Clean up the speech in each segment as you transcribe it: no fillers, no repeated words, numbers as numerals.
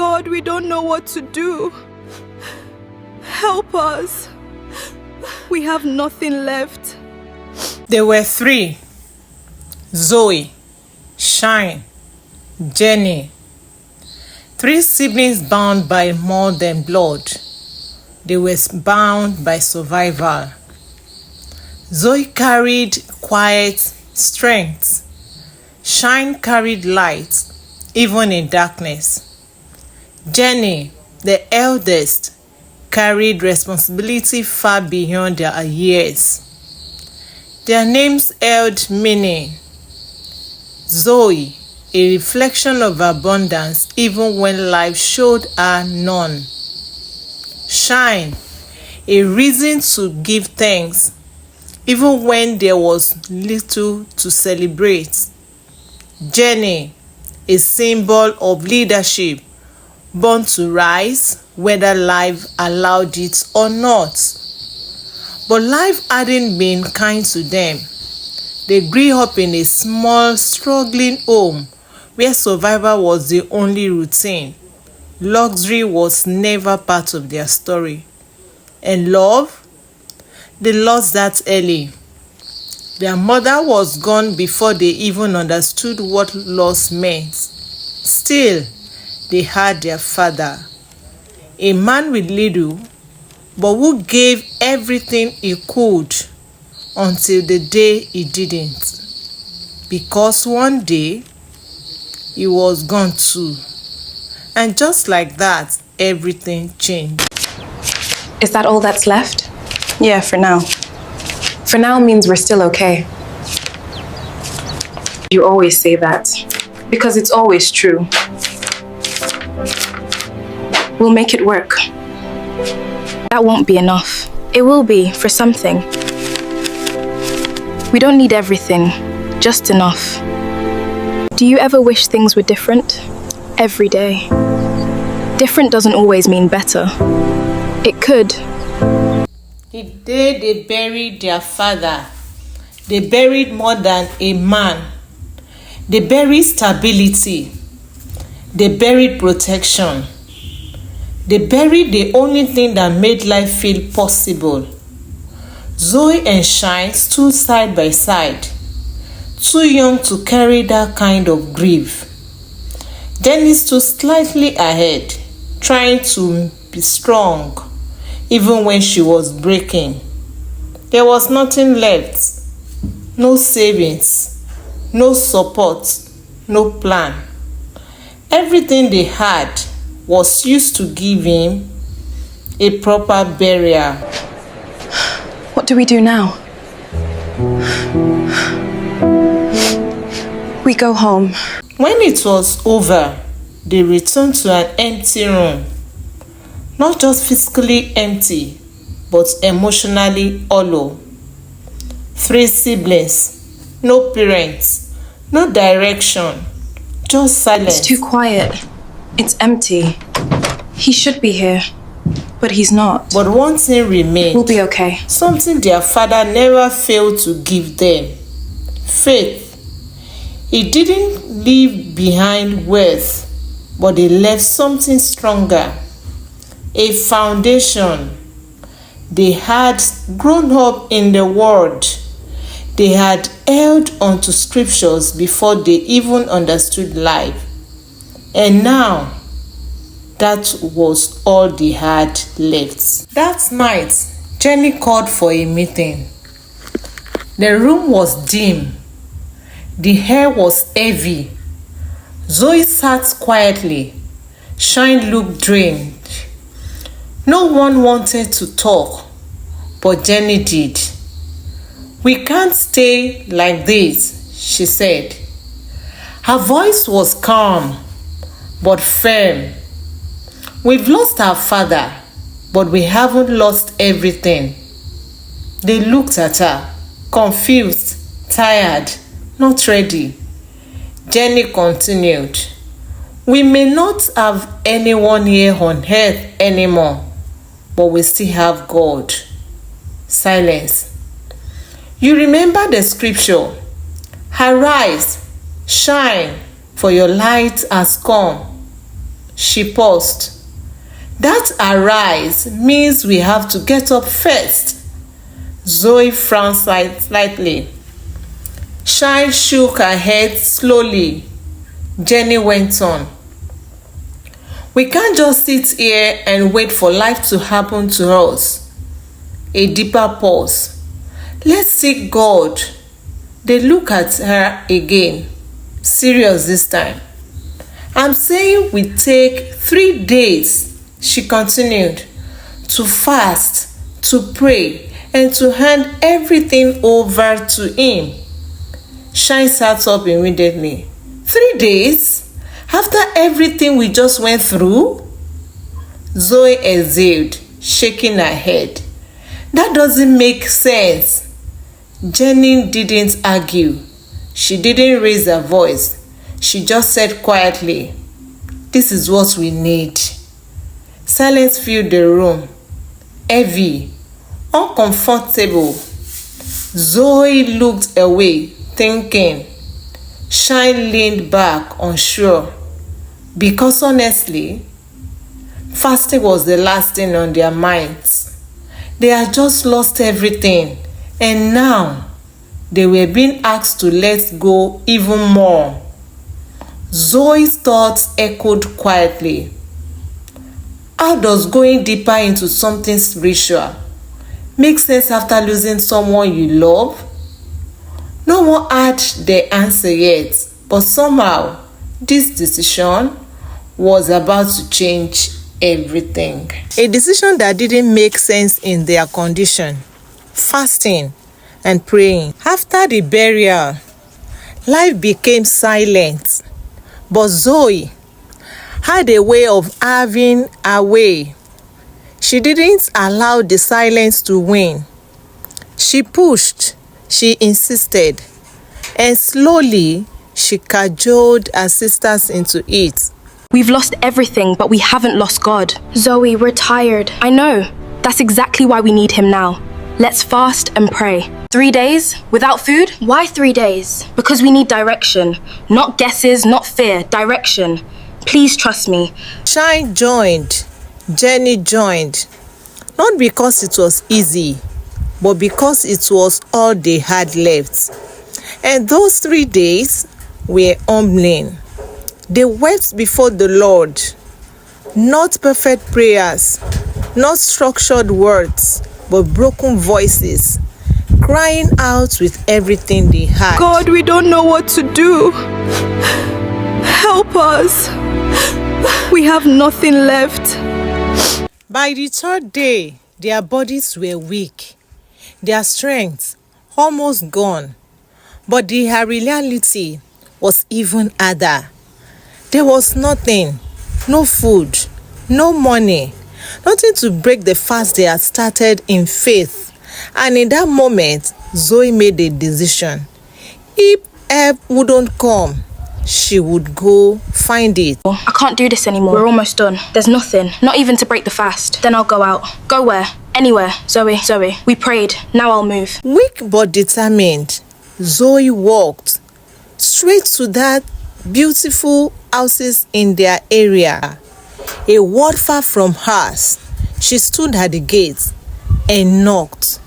God, we don't know what to do. Help us. We have nothing left. There were three: Zoe, Shine, Jenny. Three siblings bound by more than blood. They were bound by survival. Zoe carried quiet strength. Shine carried light, even in darkness. Jenny, the eldest, carried responsibility far beyond their years. Their names held meaning. Zoe, a reflection of abundance even when life showed her none. Shine, a reason to give thanks even when there was little to celebrate. Jenny, a symbol of leadership, born to rise whether life allowed it or not. But life hadn't been kind to them. They grew up in a small, struggling home where survival was the only routine. Luxury was never part of their story. And love? They lost that early. Their mother was gone before they even understood what loss meant. Still, they had their father, a man with little, but who gave everything he could until the day he didn't. Because one day, he was gone too. And just like that, everything changed. Is that all that's left? Yeah, for now. For now means we're still okay. You always say that. Because it's always true. We'll make it work. That won't be enough. It will be, for something. We don't need everything, just enough. Do you ever wish things were different? Every day. Different doesn't always mean better. It could. The day they buried their father, they buried more than a man. They buried stability. They buried protection. They buried the only thing that made life feel possible. Zoe and Shine stood side by side, too young to carry that kind of grief. Jenny stood slightly ahead, trying to be strong, even when she was breaking. There was nothing left. No savings, no support, no plan. Everything they had was used to give him a proper burial. What do we do now? We go home. When it was over, they returned to an empty room. Not just physically empty, but emotionally hollow. 3 siblings, no parents, no direction, just silence. It's too quiet. It's empty. He should be here, but he's not. But one thing remained. We'll be okay. Something their father never failed to give them. Faith. He didn't leave behind wealth, but he left something stronger. A foundation. They had grown up in the Word. They had held onto scriptures before they even understood life. And now, that was all they had left. That night, Jenny called for a meeting. The room was dim. The hair was heavy. Zoe sat quietly. Shine looked drained. No one wanted to talk, but Jenny did. "We can't stay like this," she said. Her voice was calm, but firm. "We've lost our father, but we haven't lost everything." They looked at her, confused, tired, not ready. Jenny continued, "We may not have anyone here on earth anymore, but we still have God." Silence. "You remember the scripture, 'Arise, shine, for your light has come.'" She paused. That arise means we have to get up first. Zoe frowned slightly. Shine shook her head slowly. Jenny went on. We can't just sit here and wait for life to happen to us. A deeper pause. Let's seek God. They look at her again. Serious this time. I'm saying we take 3 days, she continued, to fast, to pray, and to hand everything over to him. Shine sat up immediately. 3 days? After everything we just went through? Zoe exhaled, shaking her head. That doesn't make sense. Jenny didn't argue. She didn't raise her voice. She just said quietly, "This is what we need." Silence filled the room. Heavy, uncomfortable. Zoe looked away, thinking. Shine leaned back, unsure. Because honestly, fasting was the last thing on their minds. They had just lost everything, and now they were being asked to let go even more. Zoe's thoughts echoed quietly. How does going deeper into something spiritual make sense after losing someone you love? No one had the answer yet, but somehow this decision was about to change everything. A decision that didn't make sense in their condition. Fasting and praying. After the burial, life became silent, but Zoe had a way of having her way. She didn't allow the silence to win. She pushed, she insisted, and slowly she cajoled her sisters into it. We've lost everything, but we haven't lost God. Zoe, we're tired. I know. That's exactly why we need him now. Let's fast and pray. 3 days without food? Why 3 days? Because we need direction. Not guesses, not fear. Direction. Please trust me. Shine joined. Jenny joined. Not because it was easy, but because it was all they had left. And those 3 days were humbling. They wept before the Lord. Not perfect prayers, not structured words, but broken voices, crying out with everything they had. God, we don't know what to do. Help us. We have nothing left. By the 3rd day, their bodies were weak, their strength almost gone, but their reality was even harder. There was nothing, no food, no money, nothing to break the fast they had started in faith. And in that moment, Zoe made a decision. If help wouldn't come, she would go find it. I can't do this anymore. We're almost done. There's nothing, not even to break the fast. Then I'll go out. Go where? Anywhere. Zoe, we prayed. Now I'll move. Weak but determined, Zoe walked straight to that beautiful houses in their area. A word far from hers, she stood at the gate and knocked.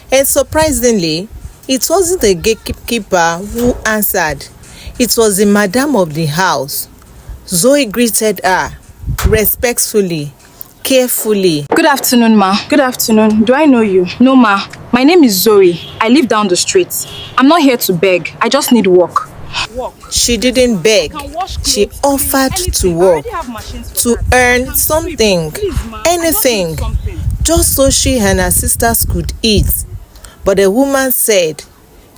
And surprisingly, it wasn't the gatekeeper who answered. It was the madam of the house. Zoe greeted her respectfully, carefully. Good afternoon, ma. Good afternoon. Do I know you? No, ma. My name is Zoe. I live down the street. I'm not here to beg. I just need work. She didn't beg. She offered to work, to earn something, anything, just so she and her sisters could eat. But the woman said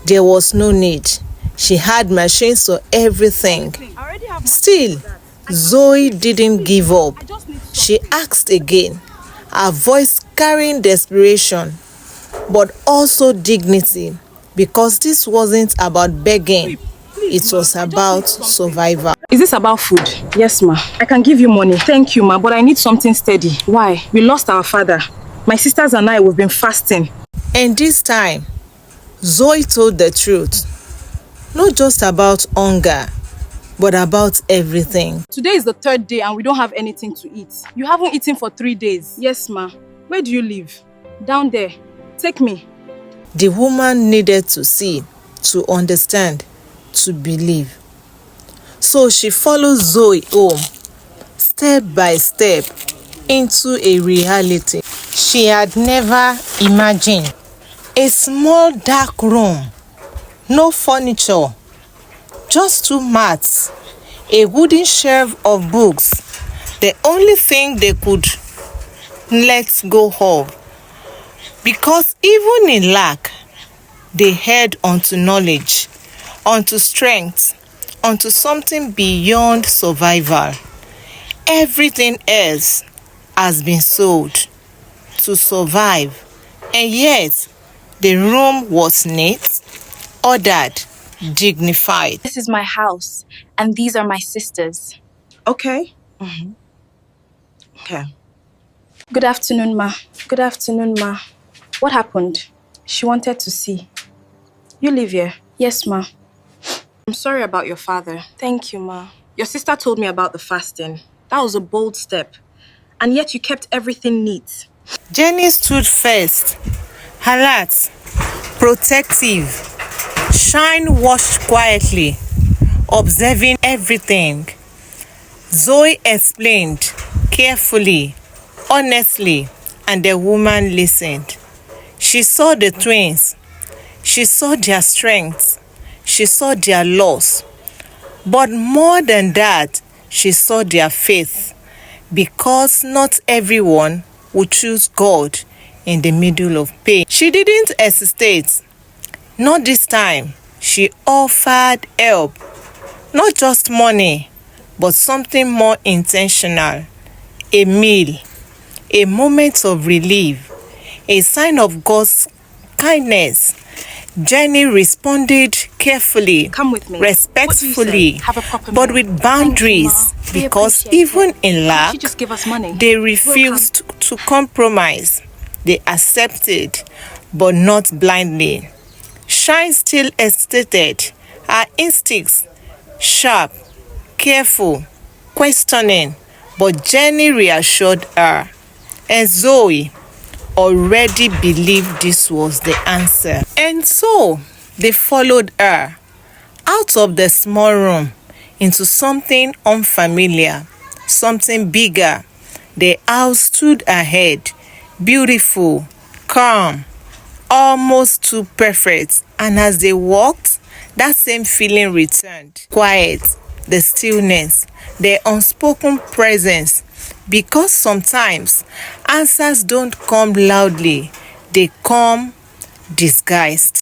there was no need. She had machines for everything. Still, Zoe didn't give up. She asked again, her voice carrying desperation, but also dignity, because this wasn't about begging. It was about survival. Is this about food? Yes, ma. I can give you money. Thank you, ma, but I need something steady. Why? We lost our father. My sisters and I, we've been fasting. And this time, Zoe told the truth. Not just about hunger, but about everything. Today is the third day and we don't have anything to eat. You haven't eaten for 3 days. Yes, ma. Where do you live? Down there. Take me. The woman needed to see, to understand, to believe. So she followed Zoe home, step by step, into a reality she had never imagined. A small dark room, no furniture, just 2 mats, a wooden shelf of books, the only thing they could let go of. Because even in lack, they held onto knowledge, onto strength, onto something beyond survival. Everything else has been sold to survive, and yet the room was neat, ordered, dignified. This is my house, and these are my sisters. Okay. Okay. Good afternoon, ma. Good afternoon, ma. What happened? She wanted to see. You live here? Yes, ma. I'm sorry about your father. Thank you, ma. Your sister told me about the fasting. That was a bold step. And yet you kept everything neat. Jenny stood first, alert, protective. Shine watched quietly, observing everything. Zoe explained carefully, honestly, and the woman listened. She saw the twins. She saw their strengths. She saw their loss. But more than that, she saw their faith. Because not everyone would choose God in the middle of pain. She didn't hesitate. Not this time. She offered help. Not just money, but something more intentional. A meal, a moment of relief, a sign of God's kindness. Jenny responded carefully, Come with me. respectfully, Have a proper but meal. with boundaries, Thank you, Ma. We because appreciate even in She lack, just give us money. they refused to compromise. They accepted, but not blindly. Shine still hesitated. Her instincts, sharp, careful, questioning, but Jenny reassured her. And Zoe already believed this was the answer. And so they followed her out of the small room into something unfamiliar, something bigger. The house stood ahead, beautiful, calm, almost too perfect. And as they walked, that same feeling returned. Quiet, the stillness, the unspoken presence. Because sometimes answers don't come loudly, they come disguised.